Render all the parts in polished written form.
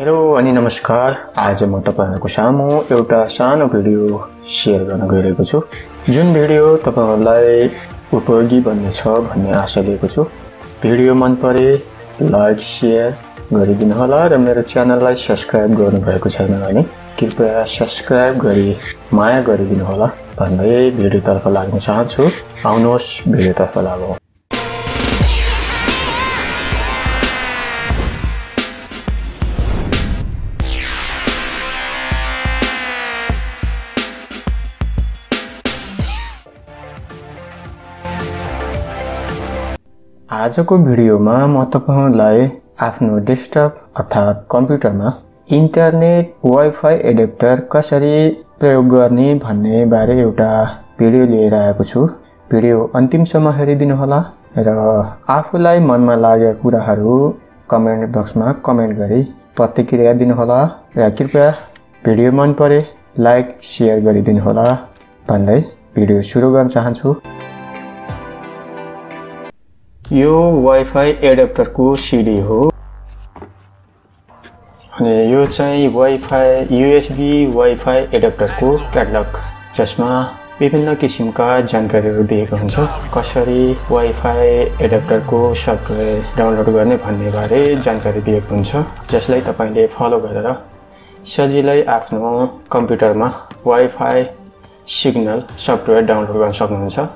Hello अनि नमस्कार। आज म तपाईहरुको सामु एउटा सानो भिडियो शेयर गर्न गइरहेको छु। जुन भिडियो तपाईहरुलाई उपयोगी बन्नेछ भन्ने आशा लिएको छु। भिडियो मन परे लाइक शेयर गरिदिनु होला र मेरो च्यानललाई सब्स्क्राइब गर्नुभएको छैन भने कृपया सब्स्क्राइब गरी माया गरिदिनु होला भन्दै भिडियोतर्फ लाग्न चाहन्छु। आउनुहोस् भिडियोतर्फ लागौं। आजको भिडियोमा म तपाईहरुलाई आफ्नो डेस्कटप अर्थात कम्प्युटरमा इन्टरनेट वाइफाई एडाप्टर कसरी प्रयोग गर्ने भन्ने बारे एउटा भिडियो लिएर आएको छु। भिडियो अन्तिमसम्म हेरिदिनु होला र आफुलाई मनमा लागेका कुराहरू कमेन्ट बक्समा कमेन्ट गरी प्रतिक्रिया दिनु होला र कृपया भिडियो मन परे लाइक शेयर गरिदिनु होला भन्दै भिडियो सुरु गर्न चाहन्छु। यो वाइफाई एडाप्टरको सिडी हो अनि यो चाहिँ वाइफाई यूएसबी वाइफाई एडाप्टरको क्याटलग, जसमा विभिन्न किसिमका जानकारीहरू दिएको हुन्छ। कसरी वाइफाई एडाप्टरको सफ्टवेयर डाउनलोड गर्ने भन्ने बारे जानकारी दिएको हुन्छ, जसलाई तपाईले फलो गरेर सजिलै आफ्नो कम्प्युटरमा वाइफाई सिग्नल सफ्टवेयर डाउनलोड गर्न सक्नुहुन्छ।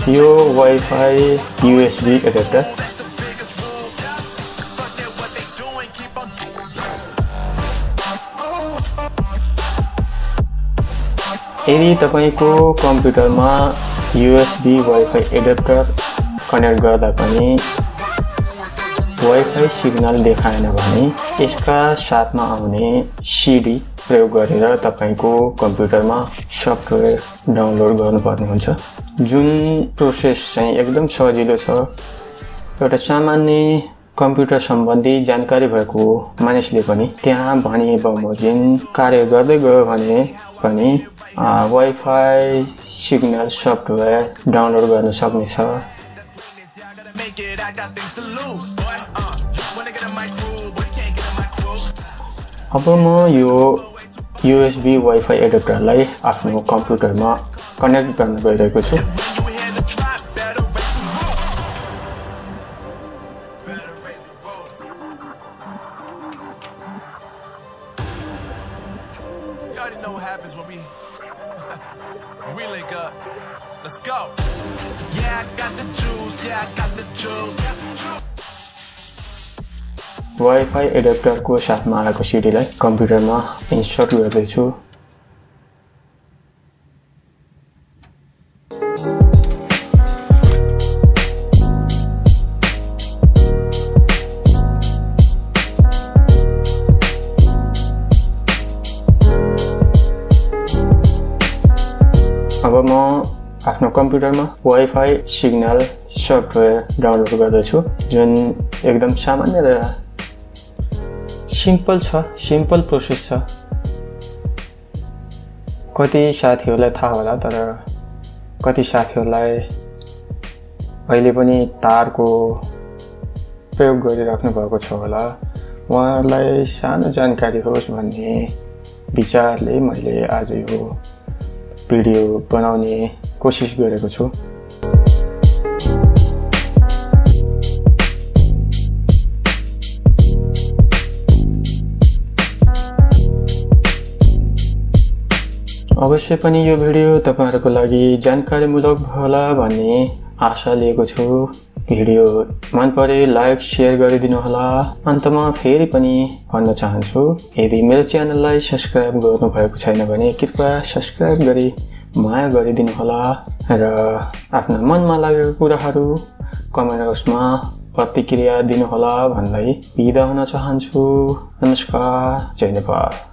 यो वाइफाई यूएसबी एडाप्टर यदि तपाईको कम्प्युटरमा यूएसबी वाइफाई एडाप्टर कनेक्ट गर्दा पनि वाइफाई सिग्नल देखाएन भने यसका साथमा आउने सिडी प्रयोग गरेर तपाईको कम्प्युटरमा सफ्टवेयर डाउनलोड गर्नुपर्ने हुन्छ। जुन प्रोसेस चाहिँ एकदम सजिलो छ। एउटा सामान्य कम्प्युटर सम्बन्धी जानकारी भएको मानिसले पनि त्यहाँ भने बमोजिम कार्य गर्दै गयो भने पनि वाइफाई सिग्नल सफ्टवेयर डाउनलोड गर्न सक्नेछ। अब म यो यूएसबी वाइफाई एडाप्टरलाई आफ्नो कम्प्युटरमा कनेक्ट गर्न गइरहेको छु। वाइफाई एडाप्टरको साथमा आएको सिडीलाई कम्प्युटरमा इन्सर्ट गर्दैछु। अब म आफ्नो कम्प्युटरमा वाइफाई सिग्नल सफ्टवेयर डाउनलोड गर्दैछु, जुन एकदम सामान्य र सिम्पल प्रोसेस छ। कति साथीहरूलाई थाहा होला, तर कति साथीहरूलाई अहिले पनि तारको प्रयोग गरिराख्नु भएको छ होला। उहाँहरूलाई सानो जानकारी होस् भन्ने विचारले मैले आज यो भिडियो बनाउने कोसिस गरेको छु। अवश्य पनि यो भिडियो तपाईहरुको लागि जानकारीमूलक होला भन्ने आशा लिएको छु। भिडियो मन परे लाइक शेयर गरिदिनु होला। अन्तमा फेरि पनि भन्न चाहन्छु, यदि मेरो च्यानललाई सब्स्क्राइब गर्नुभएको छैन भने कृपया सब्स्क्राइब गरी माया गरिदिनु होला र आफ्ना मनमा लागेका कुराहरू कमेन्ट बक्समा प्रतिक्रिया दिनु होला भन्दै बिदा हुन चाहन्छु। नमस्कार, जय नेपाल।